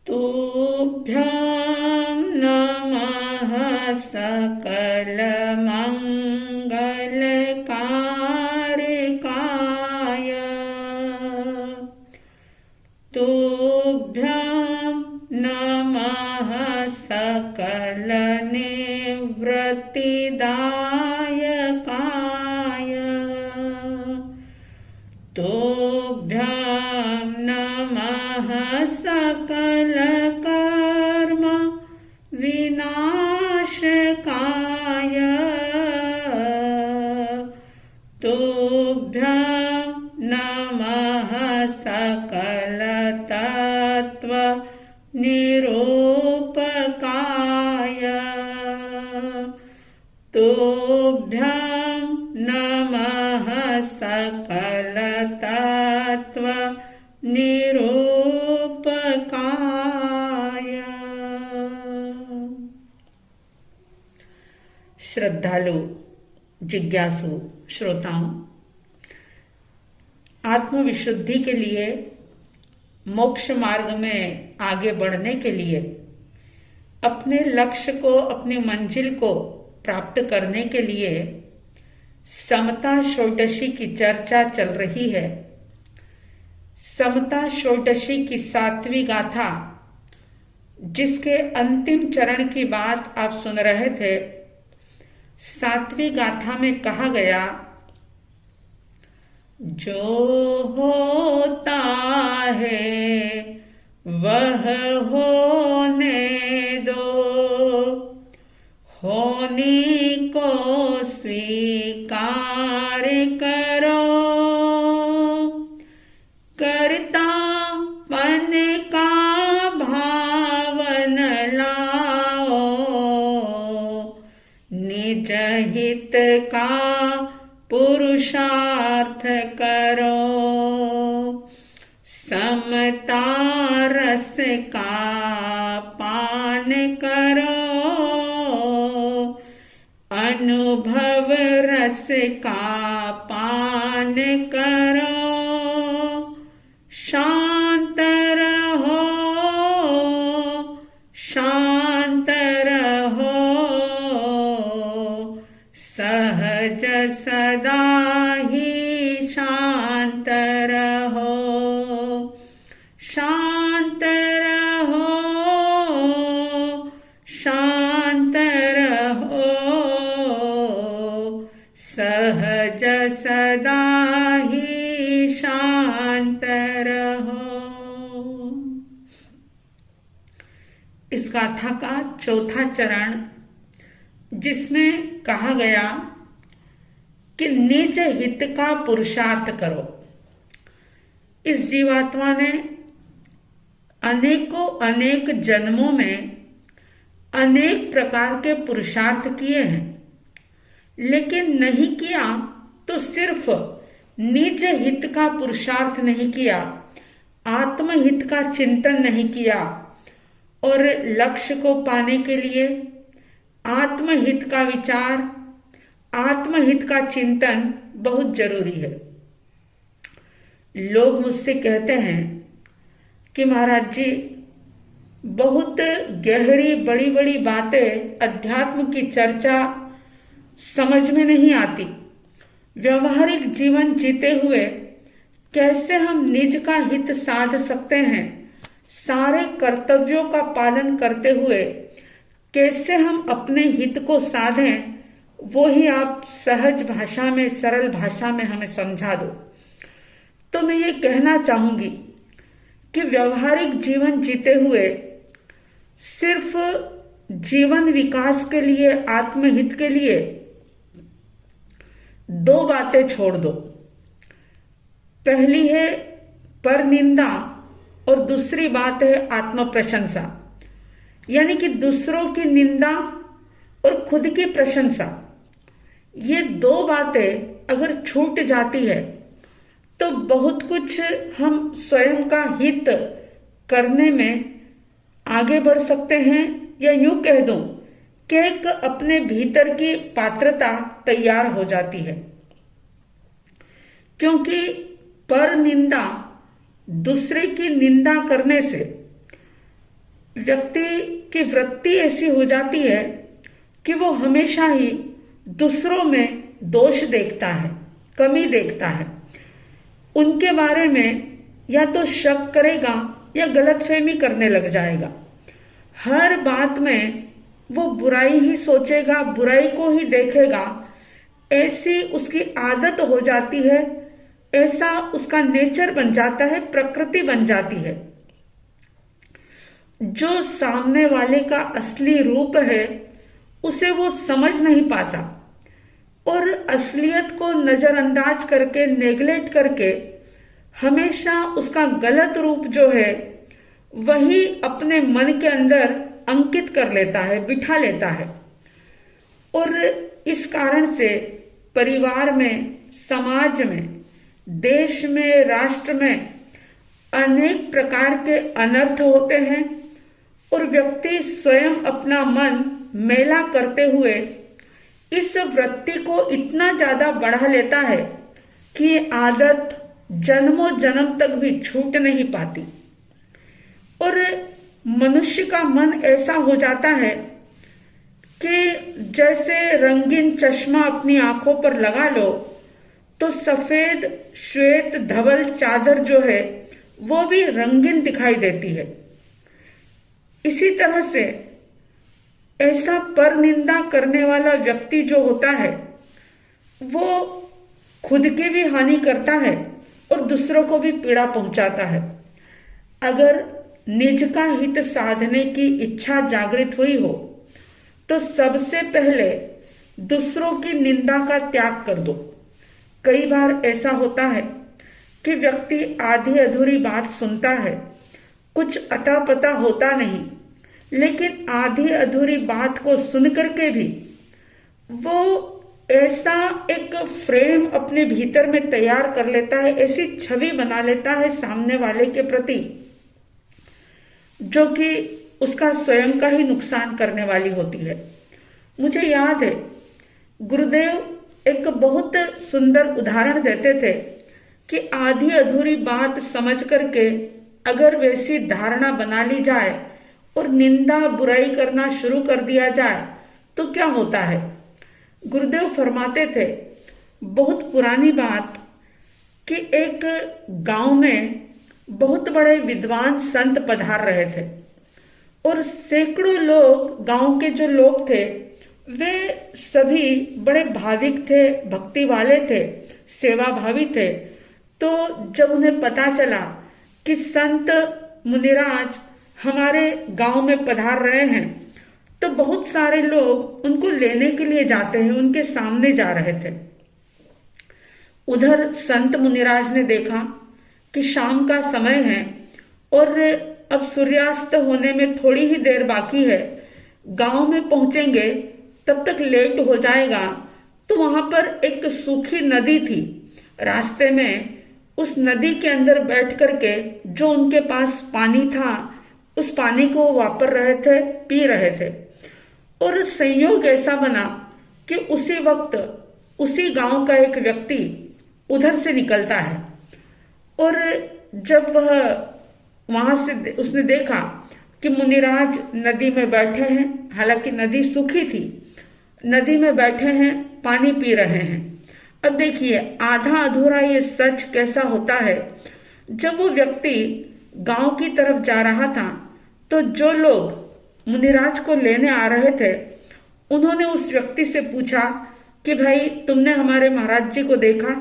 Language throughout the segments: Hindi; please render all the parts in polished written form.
तुभ्यं नमः सकलमङ्गलकारकाय। तुभ्यं नमः सकलनिवृत्तिदायकाय। तुभ्यं नमः सकलकर्म विनाशकाय। तुभ्यं नमः सकलतत्त्व निरूपकाय। तुभ्यं नमः सकलतत्त्व निरूपकाय। श्रद्धालु जिज्ञासु श्रोताओं, आत्मविशुद्धि के लिए, मोक्ष मार्ग में आगे बढ़ने के लिए, अपने लक्ष्य को, अपनी मंजिल को प्राप्त करने के लिए समता षोडशी की चर्चा चल रही है। समता षोडशी की 7वीं गाथा, जिसके अंतिम चरण की बात आप सुन रहे थे। 7वीं गाथा में कहा गया, जो होता है वह होने दो, होने को स्वीकार करो, कर्तापन का भाव न लाओ, निज हित का पुरुषार्थ करो, समता रस का पान करो, अनुभव रस का पान करो, शांत रहो, शांत रहो, सहज सदा ही शांत रहो, शांत रहो, शांत रहो, सहज सदा ही शांत रहो। इस गाथा का चौथा चरण, जिसमें कहा गया कि निज हित का पुरुषार्थ करो। इस जीवात्मा ने अनेक जन्मों में अनेक प्रकार के पुरुषार्थ किए हैं, लेकिन नहीं किया तो सिर्फ निज हित का पुरुषार्थ नहीं किया, आत्महित का चिंतन नहीं किया, और लक्ष्य को पाने के लिए आत्महित का विचार, आत्महित का चिंतन बहुत जरूरी है। लोग मुझसे कहते हैं कि महाराज जी, बहुत गहरी बड़ी बड़ी बातें, अध्यात्म की चर्चा समझ में नहीं आती। व्यवहारिक जीवन जीते हुए कैसे हम निज का हित साध सकते हैं? सारे कर्तव्यों का पालन करते हुए कैसे हम अपने हित को साधें? वो ही आप सहज भाषा में, सरल भाषा में हमें समझा दो। तो मैं ये कहना चाहूंगी कि व्यवहारिक जीवन जीते हुए सिर्फ जीवन विकास के लिए, आत्महित के लिए 2 बातें छोड़ दो। पहली है परनिंदा और दूसरी बात है आत्म प्रशंसा, यानी कि दूसरों की निंदा और खुद की प्रशंसा। ये 2 बातें अगर छूट जाती है तो बहुत कुछ हम स्वयं का हित करने में आगे बढ़ सकते हैं, या यूं कह दूं कि एक अपने भीतर की पात्रता तैयार हो जाती है। क्योंकि पर निंदा, दूसरे की निंदा करने से व्यक्ति की वृत्ति ऐसी हो जाती है कि वो हमेशा ही दूसरों में दोष देखता है, कमी देखता है, उनके बारे में या तो शक करेगा या गलतफहमी करने लग जाएगा। हर बात में वो बुराई ही सोचेगा, बुराई को ही देखेगा। ऐसी उसकी आदत हो जाती है, ऐसा उसका नेचर बन जाता है, प्रकृति बन जाती है। जो सामने वाले का असली रूप है उसे वो समझ नहीं पाता और असलियत को नजरअंदाज करके, नेग्लेक्ट करके हमेशा उसका गलत रूप जो है वही अपने मन के अंदर अंकित कर लेता है, बिठा लेता है। और इस कारण से परिवार में, समाज में, देश में, राष्ट्र में अनेक प्रकार के अनर्थ होते हैं और व्यक्ति स्वयं अपना मन मैला करते हुए इस वृत्ति को इतना ज्यादा बढ़ा लेता है कि ये आदत जन्मों जन्म तक भी छूट नहीं पाती। और मनुष्य का मन ऐसा हो जाता है कि जैसे रंगीन चश्मा अपनी आंखों पर लगा लो तो सफेद, श्वेत, धवल चादर जो है वो भी रंगीन दिखाई देती है। इसी तरह से ऐसा पर निंदा करने वाला व्यक्ति जो होता है वो खुद की भी हानि करता है और दूसरों को भी पीड़ा पहुंचाता है। अगर निज का हित साधने की इच्छा जागृत हुई हो तो सबसे पहले दूसरों की निंदा का त्याग कर दो। कई बार ऐसा होता है कि व्यक्ति आधी अधूरी बात सुनता है, कुछ अता पता होता नहीं, लेकिन आधी अधूरी बात को सुन करके भी वो ऐसा एक फ्रेम अपने भीतर में तैयार कर लेता है, ऐसी छवि बना लेता है सामने वाले के प्रति जो कि उसका स्वयं का ही नुकसान करने वाली होती है। मुझे याद है गुरुदेव एक बहुत सुंदर उदाहरण देते थे कि आधी अधूरी बात समझ करके अगर वैसी धारणा बना ली जाए और निंदा, बुराई करना शुरू कर दिया जाए तो क्या होता है। गुरुदेव फरमाते थे, बहुत पुरानी बात, कि एक गांव में बहुत बड़े विद्वान संत पधार रहे थे और सैकड़ों लोग, गांव के जो लोग थे वे सभी बड़े भाविक थे, भक्ति वाले थे, सेवा भावी थे। तो जब उन्हें पता चला कि संत मुनिराज हमारे गांव में पधार रहे हैं तो बहुत सारे लोग उनको लेने के लिए जाते हैं, उनके सामने जा रहे थे। उधर संत मुनिराज ने देखा कि शाम का समय है और अब सूर्यास्त होने में थोड़ी ही देर बाकी है, गांव में पहुंचेंगे तब तक लेट हो जाएगा। तो वहां पर एक सूखी नदी थी, रास्ते में उस नदी के अंदर बैठ करके जो उनके पास पानी था उस पानी को वापर रहे थे, पी रहे थे। और संयोग ऐसा बना कि उसी वक्त उसी गांव का एक व्यक्ति उधर से निकलता है और जब वह वहां से उसने देखा कि मुनिराज नदी में बैठे हैं, हालांकि नदी सूखी थी, नदी में बैठे हैं, पानी पी रहे हैं। अब देखिए आधा अधूरा ये सच कैसा होता है। जब वो व्यक्ति गांव की तरफ जा रहा था तो जो लोग मुनिराज को लेने आ रहे थे उन्होंने उस व्यक्ति से पूछा कि भाई तुमने हमारे महाराज जी को देखा?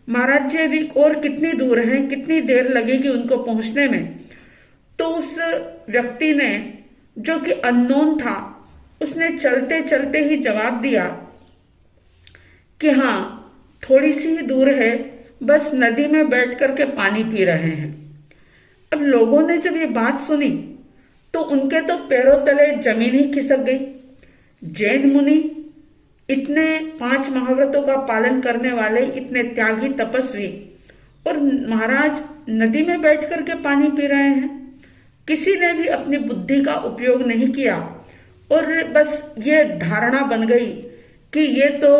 महाराज जी अभी और कितनी दूर हैं, कितनी देर लगेगी उनको पहुंचने में? तो उस व्यक्ति ने, जो कि अननोन था, उसने चलते चलते ही जवाब दिया कि हाँ थोड़ी सी ही दूर है, बस नदी में बैठ करके पानी पी रहे हैं। अब लोगों ने जब ये बात सुनी तो उनके तो पैरों तले जमीन ही खिसक गई। जैन मुनि, इतने 5 महाव्रतों का पालन करने वाले, इतने त्यागी तपस्वी, और महाराज नदी में बैठ करके पानी पी रहे हैं। किसी ने भी अपनी बुद्धि का उपयोग नहीं किया और बस ये धारणा बन गई कि ये तो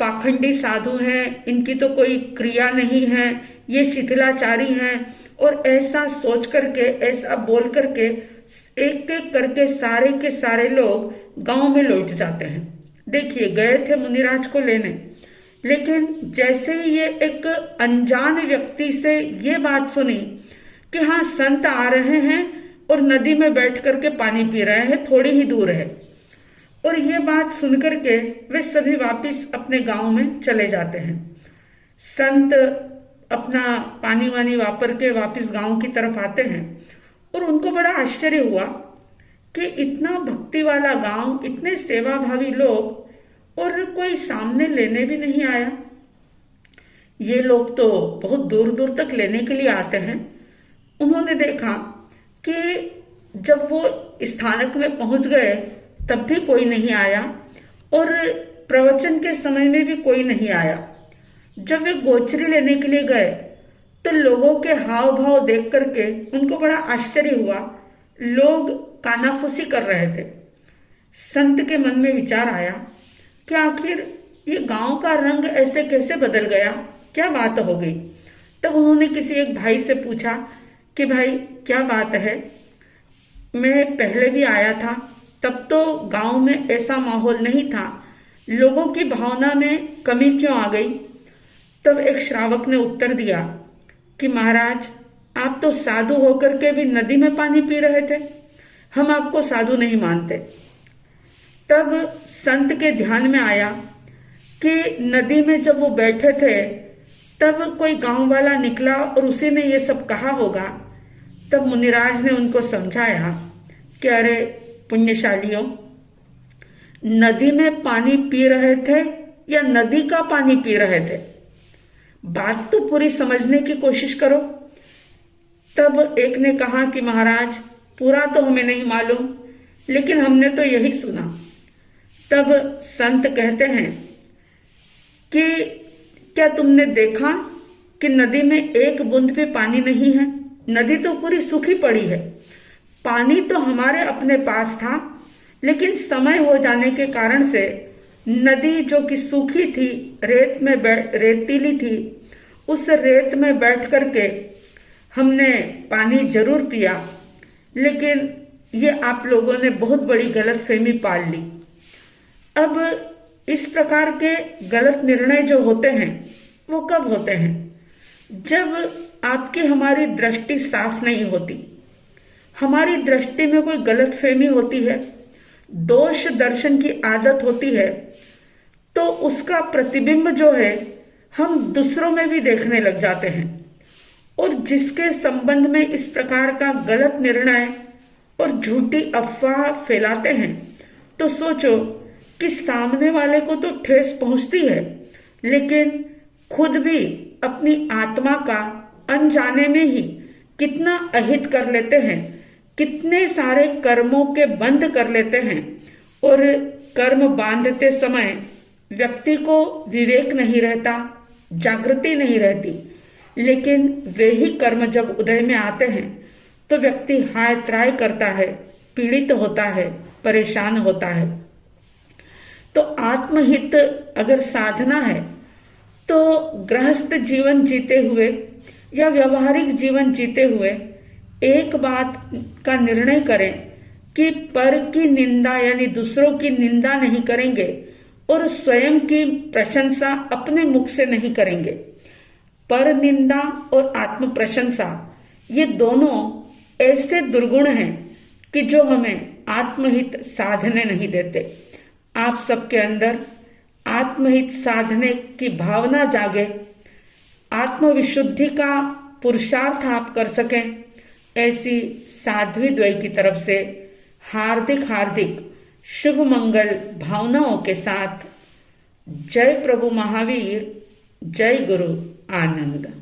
पाखंडी साधु हैं, इनकी तो कोई क्रिया नहीं है, ये शिथिलाचारी हैं, और ऐसा सोच करके, ऐसा बोल करके एक एक करके सारे के सारे लोग गांव में लौट जाते हैं। देखिए, गए थे मुनिराज को लेने, लेकिन जैसे ही ये एक अनजान व्यक्ति से ये बात सुनी कि हाँ, संत आ रहे हैं और नदी में बैठ करके पानी पी रहे हैं, थोड़ी ही दूर है, और ये बात सुनकर के वे सभी वापिस अपने गांव में चले जाते हैं। संत अपना पानी वानी वापर के वापिस गांव की तरफ आते हैं, और उनको बड़ा आश्चर्य हुआ कि इतना भक्ति वाला गांव, इतने सेवाभावी लोग, और कोई सामने लेने भी नहीं आया। ये लोग तो बहुत दूर दूर तक लेने के लिए आते हैं। उन्होंने देखा कि जब वो स्थानक में पहुंच गए तब भी कोई नहीं आया, और प्रवचन के समय में भी कोई नहीं आया। जब वे गोचरी लेने के लिए गए तो लोगों के हाव भाव देख करके उनको बड़ा आश्चर्य हुआ। लोग कानाफूसी कर रहे थे। संत के मन में विचार आया कि आखिर ये गांव का रंग ऐसे कैसे बदल गया, क्या बात हो गई। तब उन्होंने किसी एक भाई से पूछा कि भाई क्या बात है, मैं पहले भी आया था, तब तो गांव में ऐसा माहौल नहीं था, लोगों की भावना में कमी क्यों आ गई। तब एक श्रावक ने उत्तर दिया कि महाराज, आप तो साधु होकर के भी नदी में पानी पी रहे थे, हम आपको साधु नहीं मानते। तब संत के ध्यान में आया कि नदी में जब वो बैठे थे तब कोई गांव वाला निकला और उसी ने ये सब कहा होगा। तब मुनिराज ने उनको समझाया कि अरे पुण्यशालियों, नदी में पानी पी रहे थे या नदी का पानी पी रहे थे, बात तो पूरी समझने की कोशिश करो। तब एक ने कहा कि महाराज, पूरा तो हमें नहीं मालूम, लेकिन हमने तो यही सुना। तब संत कहते हैं कि क्या तुमने देखा कि नदी में एक बूंद भी पानी नहीं है, नदी तो पूरी सूखी पड़ी है। पानी तो हमारे अपने पास था, लेकिन समय हो जाने के कारण से नदी जो कि सूखी थी, रेतीली थी, उस रेत में बैठ करके हमने पानी जरूर पिया, लेकिन ये आप लोगों ने बहुत बड़ी गलतफहमी पाल ली। अब इस प्रकार के गलत निर्णय जो होते हैं वो कब होते हैं? जब आपकी हमारी दृष्टि साफ नहीं होती, हमारी दृष्टि में कोई गलतफहमी होती है, दोष दर्शन की आदत होती है, तो उसका प्रतिबिंब जो है हम दूसरों में भी देखने लग जाते हैं। और जिसके संबंध में इस प्रकार का गलत निर्णय और झूठी अफवाह फैलाते हैं, तो सोचो कि सामने वाले को तो ठेस पहुंचती है, लेकिन खुद भी अपनी आत्मा का अनजाने में ही कितना अहित कर लेते हैं, कितने सारे कर्मों के बंध कर लेते हैं। और कर्म बांधते समय व्यक्ति को विवेक नहीं रहता, जागृति नहीं रहती, लेकिन वे ही कर्म जब उदय में आते हैं तो व्यक्ति हाय त्राय करता है, पीड़ित होता है, परेशान होता है। तो आत्महित अगर साधना है तो गृहस्थ जीवन जीते हुए या व्यवहारिक जीवन जीते हुए एक बात का निर्णय करें कि पर की निंदा यानी दूसरों की निंदा नहीं करेंगे और स्वयं की प्रशंसा अपने मुख से नहीं करेंगे। पर निंदा और आत्म प्रशंसा ये दोनों ऐसे दुर्गुण हैं कि जो हमें आत्महित साधने नहीं देते। आप सबके अंदर आत्महित साधने की भावना जागे, आत्मविशुद्धि का पुरुषार्थ आप कर सकें, ऐसी साध्वी द्वय की तरफ से हार्दिक हार्दिक शुभ मंगल भावनाओं के साथ जय प्रभु महावीर, जय गुरु आनंद।